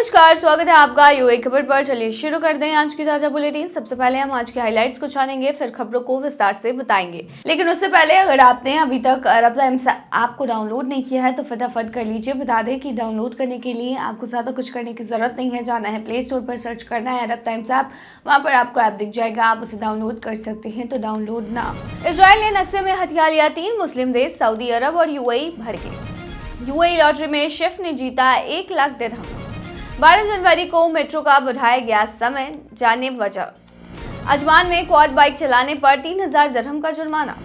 नमस्कार, स्वागत है आपका यूए खबर पर। चलिए शुरू कर दें आज की ताजा बुलेटिन। सबसे पहले हम आज के हाइलाइट्स को जानेंगे, फिर खबरों को विस्तार से बताएंगे। लेकिन उससे पहले अगर आपने अभी तक अरब टाइम्स ऐप को डाउनलोड नहीं किया है तो फटाफट कर लीजिए। बता दें कि डाउनलोड करने के लिए आपको ज़्यादा कुछ करने की जरूरत नहीं है। जाना है प्ले स्टोर पर, सर्च करना है अरब टाइम्स ऐप, वहाँ पर आपको ऐप दिख जाएगा, आप उसे डाउनलोड कर सकते हैं। तो डाउनलोड ना। इजराइल ने नक्शे में हथिया लिया 3 मुस्लिम देश, सऊदी अरब और यूएई भड़के। यूएई लॉटरी में शिफ ने जीता 1 लाख दिरहम। 12 जनवरी को मेट्रो का बढ़ाया गया समय, जाने वजह। अजमान में क्वाड बाइक चलाने पर 3000 दिरहम का जुर्माना।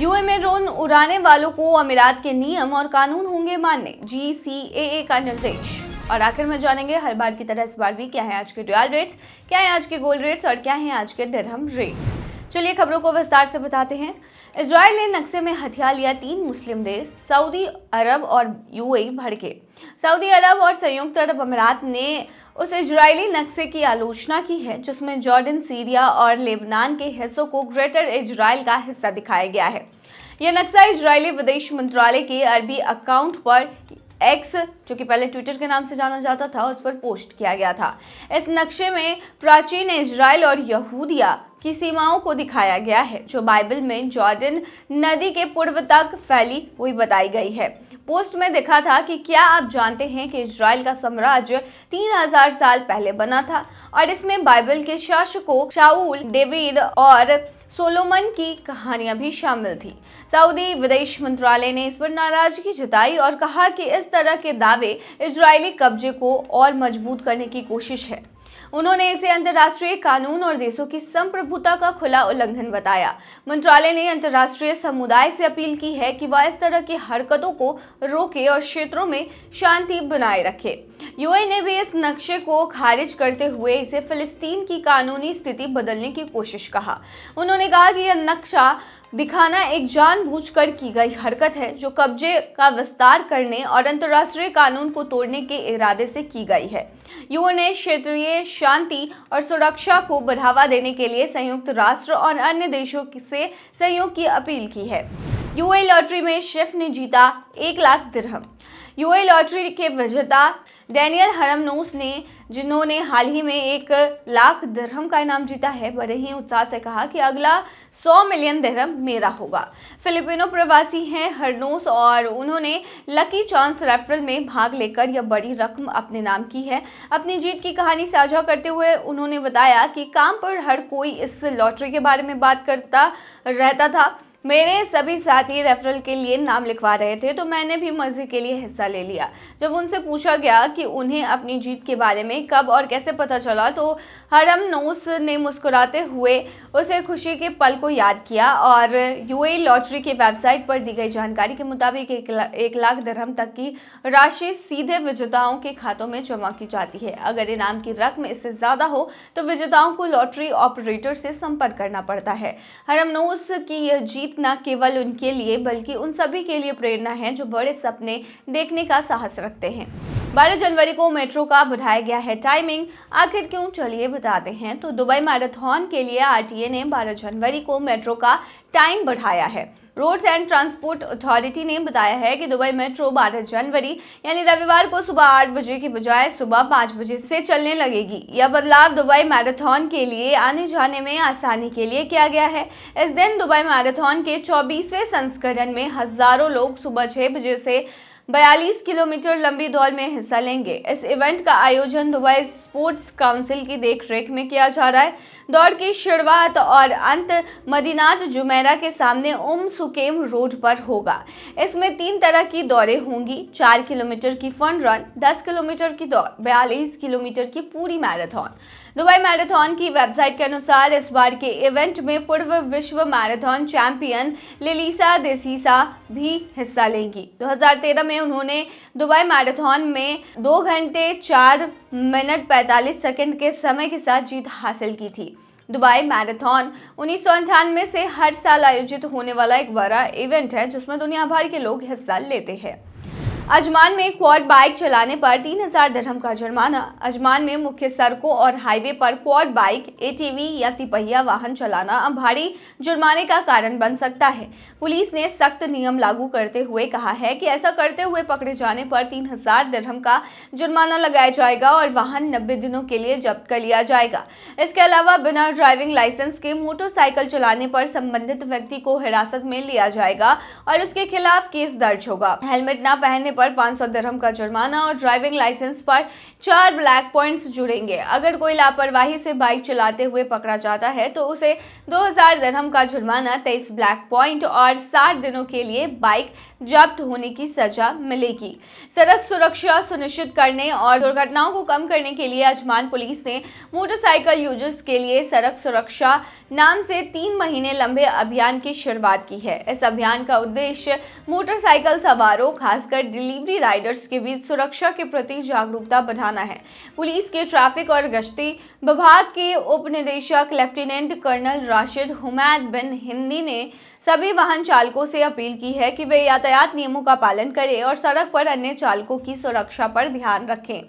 यूए में ड्रोन उड़ाने वालों को अमीरात के नियम और कानून होंगे मानने, जीसीएए का निर्देश। और आखिर में जानेंगे हर बार की तरह इस बार भी क्या है आज के रियल रेट्स, क्या है आज के गोल्ड रेट्स और क्या है आज के दिरहम रेट्स। चलिए खबरों को विस्तार से बताते हैं। इजराइल ने नक्शे में हथिया लिया 3 मुस्लिम देश, सऊदी अरब और यूएई भड़के। सऊदी अरब और संयुक्त अरब अमीरात ने उस इजरायली नक्शे की आलोचना की है जिसमें जॉर्डन, सीरिया और लेबनान के हिस्सों को ग्रेटर इजराइल का हिस्सा दिखाया गया है। यह नक्शा इजरायली विदेश मंत्रालय के अरबी अकाउंट पर एक्स, जो कि पहले ट्विटर के नाम से जाना जाता था, उस पर पोस्ट किया गया था। इस नक्शे में प्राचीन इजराइल और यहूदिया की सीमाओं को दिखाया गया है जो बाइबल में जॉर्डन नदी के पूर्व तक फैली हुई बताई गई है। पोस्ट में देखा था कि क्या आप जानते हैं कि इजराइल का साम्राज्य 3000 साल पहले बना था और इसमें बाइबल के शासकों शाऊल, डेविड और सोलोमन की कहानियां भी शामिल थी। सऊदी विदेश मंत्रालय ने इस पर नाराजगी जताई और कहा कि इस तरह के दावे इजरायली कब्जे को और मजबूत करने की कोशिश है। उन्होंने इसे अंतर्राष्ट्रीय कानून और देशों की संप्रभुता का खुला उल्लंघन बताया। मंत्रालय ने अंतर्राष्ट्रीय समुदाय से अपील की है कि वह इस तरह की हरकतों को रोके और क्षेत्रों में शांति बनाए रखे। यूएई ने भी इस नक्शे को खारिज करते हुए इसे फिलिस्तीन की कानूनी स्थिति बदलने की कोशिश कहा। उन्होंने कहा कि यह नक्शा दिखाना एक जानबूझकर की गई हरकत है जो कब्जे का विस्तार करने और अंतर्राष्ट्रीय कानून को तोड़ने के इरादे से की गई है। यूएन ने क्षेत्रीय शांति और सुरक्षा को बढ़ावा देने के लिए संयुक्त राष्ट्र और अन्य देशों से सहयोग की अपील की है। यूएई लॉटरी में शिफ ने जीता 1 लाख दिरहम। यूएई लॉटरी के विजेता डैनियल हरमनोस ने, जिन्होंने हाल ही में 1 लाख दिरहम का इनाम जीता है, बड़े ही उत्साह से कहा कि अगला 100 मिलियन दिरहम मेरा होगा। फिलिपिनो प्रवासी हैं हरनोस और उन्होंने लकी चांस रेफरल में भाग लेकर यह बड़ी रकम अपने नाम की है। अपनी जीत की कहानी साझा करते हुए उन्होंने बताया कि काम पर हर कोई इस लॉटरी के बारे में बात करता रहता था। मेरे सभी साथी रेफरल के लिए नाम लिखवा रहे थे तो मैंने भी मजे के लिए हिस्सा ले लिया। जब उनसे पूछा गया कि उन्हें अपनी जीत के बारे में कब और कैसे पता चला तो हरमनोस ने मुस्कुराते हुए उसे खुशी के पल को याद किया और यूएई लॉटरी की वेबसाइट पर दी गई जानकारी के मुताबिक 1 लाख दिरहम तक की राशि सीधे विजेताओं के खातों में जमा की जाती है। अगर इनाम की रकम इससे ज्यादा हो तो विजेताओं को लॉटरी ऑपरेटर से संपर्क करना पड़ता है। हरमनोस की यह जीत न केवल उनके लिए बल्कि उन सभी के लिए प्रेरणा है जो बड़े सपने देखने का साहस रखते हैं। 12 जनवरी को मेट्रो का बढ़ाया गया है टाइमिंग, आखिर क्यों, चलिए बताते हैं। तो दुबई मैराथन के लिए आरटीए ने 12 जनवरी को मेट्रो का टाइम बढ़ाया है। रोड्स एंड ट्रांसपोर्ट अथॉरिटी ने बताया है कि दुबई मेट्रो 12 जनवरी यानी रविवार को सुबह 8 बजे की बजाय सुबह 5 बजे से चलने लगेगी। यह बदलाव दुबई मैराथन के लिए आने जाने में आसानी के लिए किया गया है। इस दिन दुबई मैराथन के 24वें संस्करण में हजारों लोग सुबह 6 बजे से 42 किलोमीटर लंबी दौड़ में हिस्सा लेंगे। इस इवेंट का आयोजन दुबई स्पोर्ट्स काउंसिल की देखरेख में किया जा रहा है। दौड़ की शुरुआत और अंत मदीनात जुमेरा के सामने सुकेम रोड पर होगा। इसमें 3 तरह की दौड़ें होंगी, 4 किलोमीटर की फन रन, 10 किलोमीटर की दौड़, 42 किलोमीटर की पूरी मैराथन। दुबई मैराथन की वेबसाइट के अनुसार इस बार के इवेंट में पूर्व विश्व मैराथन चैंपियन लिलिसा देसीसा भी हिस्सा लेंगी। 2013 में उन्होंने दुबई मैराथन में 2 घंटे 4 मिनट 45 सेकंड के समय के साथ जीत हासिल की थी। दुबई मैराथन 1998 से हर साल आयोजित होने वाला एक बड़ा इवेंट है जिसमें दुनिया भर के लोग हिस्सा लेते हैं। अजमान में क्वाड बाइक चलाने पर 3000 दिरहम का जुर्माना। अजमान में मुख्य सड़कों और हाईवे पर क्वाड बाइक, एटीवी या तिपहिया वाहन चलाना अब भारी जुर्माने का कारण बन सकता है। पुलिस ने सख्त नियम लागू करते हुए कहा है कि ऐसा करते हुए पकड़े जाने पर 3000 दिरहम का जुर्माना लगाया जाएगा और वाहन 90 दिनों के लिए जब्त कर लिया जाएगा। इसके अलावा बिना ड्राइविंग लाइसेंस के मोटरसाइकिल चलाने पर संबंधित व्यक्ति को हिरासत में लिया जाएगा और उसके खिलाफ केस दर्ज होगा। हेलमेट न पहनने पर 500 दिरहम का जुर्माना और ड्राइविंग लाइसेंस पर 4 ब्लैक पॉइंट्स जुड़ेंगे। अगर कोई लापरवाही से बाइक चलाते हुए पकड़ा जाता है तो उसे 2000 दिरहम का जुर्माना, 23 ब्लैक पॉइंट और 60 दिनों के लिए बाइक जब्त होने की सजा मिलेगी। सड़क सुरक्षा सुनिश्चित करने और दुर्घटनाओं को कम करने के लिए अजमान पुलिस ने मोटरसाइकिल यूजर्स के लिए सड़क सुरक्षा नाम से 3 महीने लंबे अभियान की शुरुआत की है। इस अभियान का उद्देश्य मोटरसाइकिल सवारों, खासकर डिलीवरी राइडर्स के बीच सुरक्षा के प्रति जागरूकता बढ़ाना है। पुलिस के ट्रैफिक और गश्ती विभाग के उप निदेशक लेफ्टिनेंट कर्नल राशिद हुमैद बिन हिंदी ने सभी वाहन चालकों से अपील की है कि वे यातायात नियमों का पालन करें और सड़क पर अन्य चालकों की सुरक्षा पर ध्यान रखें।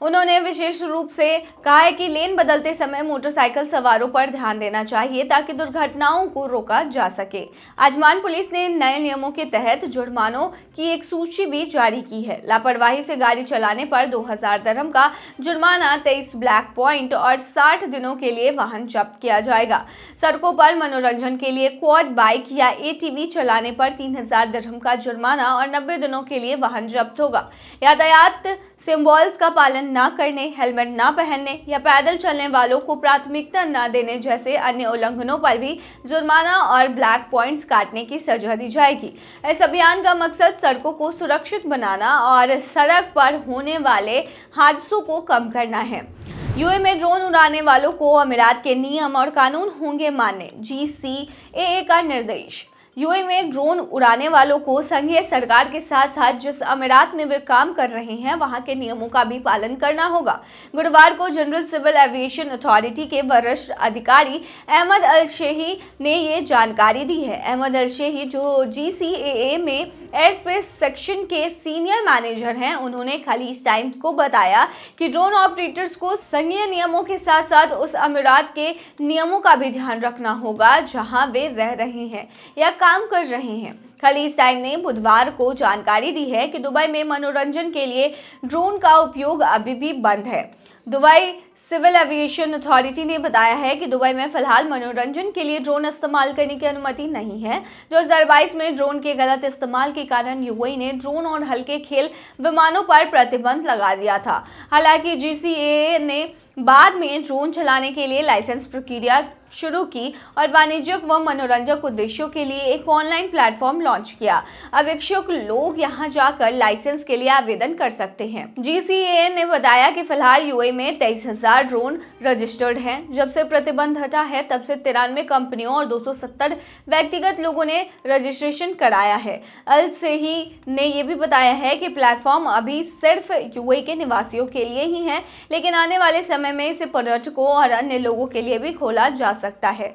उन्होंने विशेष रूप से कहा है कि लेन बदलते समय मोटरसाइकिल सवारों पर ध्यान देना चाहिए ताकि दुर्घटनाओं को रोका जा सके। अजमान पुलिस ने नए नियमों के तहत जुर्मानों की एक सूची भी जारी की है। लापरवाही से गाड़ी चलाने पर 2000 दिरहम का जुर्माना, 23 ब्लैक पॉइंट और 60 दिनों के लिए वाहन जब्त किया जाएगा। सड़कों पर मनोरंजन के लिए क्वाड बाइक या एटीवी चलाने पर 3000 दिरहम का जुर्माना और 90 दिनों के लिए वाहन जब्त होगा। यातायात सिंबल्स का पालन न करने, हेलमेट न पहनने या पैदल चलने वालों को प्राथमिकता न देने जैसे अन्य उल्लंघनों पर भी जुर्माना और ब्लैक पॉइंट्स काटने की सजा दी जाएगी। इस अभियान का मकसद सड़कों को सुरक्षित बनाना और सड़क पर होने वाले हादसों को कम करना है। यूएई में ड्रोन उड़ाने वालों को अमीरात के नियम और कानून होंगे मान्य, जीसीएए का निर्देश। यूएई में ड्रोन उड़ाने वालों को संघीय सरकार के साथ साथ जिस अमीरात में वे काम कर रहे हैं वहां के नियमों का भी पालन करना होगा। गुरुवार को जनरल सिविल एविएशन अथॉरिटी के वरिष्ठ अधिकारी अहमद अल शेही ने ये जानकारी दी है। अहमद अल शेही, जो जीसीएए में एयर स्पेस सेक्शन के सीनियर मैनेजर हैं, उन्होंने खलीज टाइम्स को बताया कि ड्रोन ऑपरेटर्स को संघीय नियमों के साथ साथ उस अमीरात के नियमों का भी ध्यान रखना होगा जहां वे रह रहे हैं या काम कर रहे हैं। खलीज टाइम ने बुधवार को जानकारी दी है कि दुबई में मनोरंजन के लिए ड्रोन का उपयोग अभी भी बंद है। दुबई सिविल एविएशन अथॉरिटी ने बताया है कि दुबई में फिलहाल मनोरंजन के लिए ड्रोन इस्तेमाल करने की अनुमति नहीं है। 2022 में ड्रोन के गलत इस्तेमाल के कारण यूएई ने ड्रोन और हल्के खेल विमानों पर प्रतिबंध लगा दिया था। हालांकि जीसीएए ने बाद में ड्रोन चलाने के लिए लाइसेंस प्रक्रिया शुरू की और वाणिज्यिक व मनोरंजक उद्देश्यों के लिए एक ऑनलाइन प्लेटफॉर्म लॉन्च किया। अब इच्छुक लोग यहां जाकर लाइसेंस के लिए आवेदन कर सकते हैं। जीसीएए ने बताया कि फिलहाल यूएई में 23,000 ड्रोन रजिस्टर्ड हैं। जब से प्रतिबंध हटा है तब से 93 कंपनियों और 270 व्यक्तिगत लोगों ने रजिस्ट्रेशन कराया है। अल शेही ने यह भी बताया है कि प्लेटफॉर्म अभी सिर्फ यूएई के निवासियों के लिए ही है, लेकिन आने वाले समय में इसे पर्यटकों और अन्य लोगों के लिए भी खोला जा सकता है।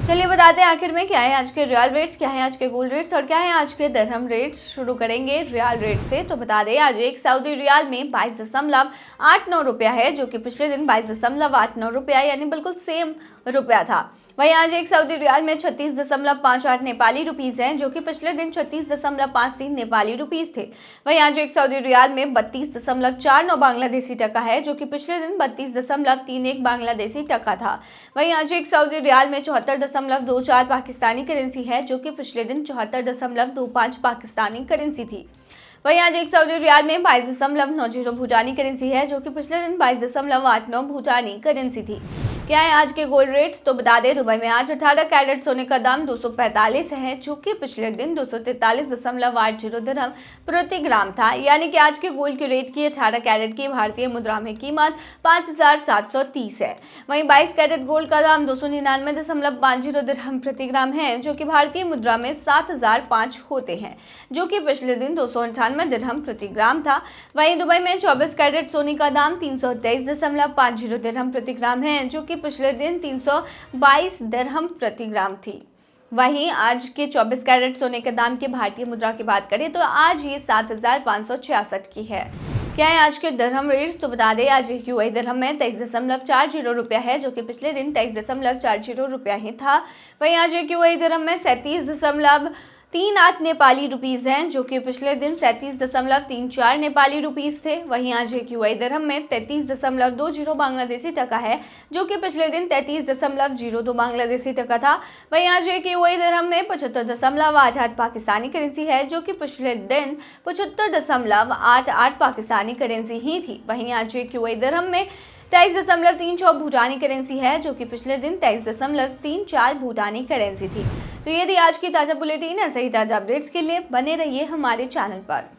चलिए बताते हैं आखिर में क्या है आज के रियल रेट्स, क्या है आज के गोल्ड रेट्स और क्या है आज के दिरहम रेट्स। शुरू करेंगे रियल रेट से। तो बता दें आज एक सऊदी रियाल में 22.89 रुपया है, जो कि पिछले दिन 22.89 रुपया यानी बिल्कुल सेम रुपया था। वहीं आज एक सऊदी रियाल में 36.58 नेपाली रुपीस हैं, जो कि पिछले दिन 36.53 नेपाली रुपीस थे। वहीं आज एक सऊदी रियाल में 32.49 बांग्लादेशी टका है, जो कि पिछले दिन 32.31 बांग्लादेशी टका था। वहीं आज एक सऊदी रियाल में 74.24 पाकिस्तानी करेंसी है, जो कि पिछले दिन 74.25 पाकिस्तानी करेंसी थी। वहीं आज एक सऊदी रियाल में 22.90 भूटानी करेंसी है, जो कि पिछले दिन 22.89 भूटानी करेंसी थी। क्या है आज के गोल्ड रेट्स, तो बता दें दुबई में आज 18 कैरेट सोने का दाम 245 है, जो कि पिछले दिन 243.80 दिरहम प्रति ग्राम था। यानी कि आज के गोल्ड के रेट की 18 कैरेट की भारतीय मुद्रा में कीमत 5,730 है। वहीं 22 कैरेट गोल्ड का दाम 299.50 दिरहम प्रति ग्राम है, जो कि भारतीय मुद्रा में 7,005 होते हैं, जो कि पिछले दिन 298 दिरहम प्रति ग्राम था। वहीं दुबई में 24 कैरेट सोने का दाम 323.50 दिरहम प्रति ग्राम है, जो कि पिछले दिन 322 दिरहम प्रति ग्राम थी। वहीं आज के 24 कैरेट सोने के दाम की भारतीय मुद्रा की बात करें तो आज ये 7,566 की है। क्या है आज के दिरहम रेट्स, तो बता दें आज एक यूएई दिरहम में 23.40 रुपया है, जो कि पिछले दिन 23.40 रुपया ही था। वहीं आज एक यूएई दिरहम में 37.38 नेपाली रुपीस हैं, जो कि पिछले दिन 37.34 नेपाली रुपीस थे। वहीं आज एक यूएई दिरहम में 33.20 बांग्लादेशी टका है, जो कि पिछले दिन 33.02 बांग्लादेशी टका था। वहीं आज एक यूएई दिरहम में 75.88 पाकिस्तानी करेंसी है, जो कि पिछले दिन 75.88 पाकिस्तानी करेंसी ही थी। वहीं आज एक यूएई दिरहम में 23.34 भूटानी करेंसी है, जो कि पिछले दिन 23.34 भूटानी करेंसी थी। तो ये थी आज की ताज़ा बुलेटिन। ऐसे ही ताज़ा अपडेट्स के लिए बने रहिए हमारे चैनल पर।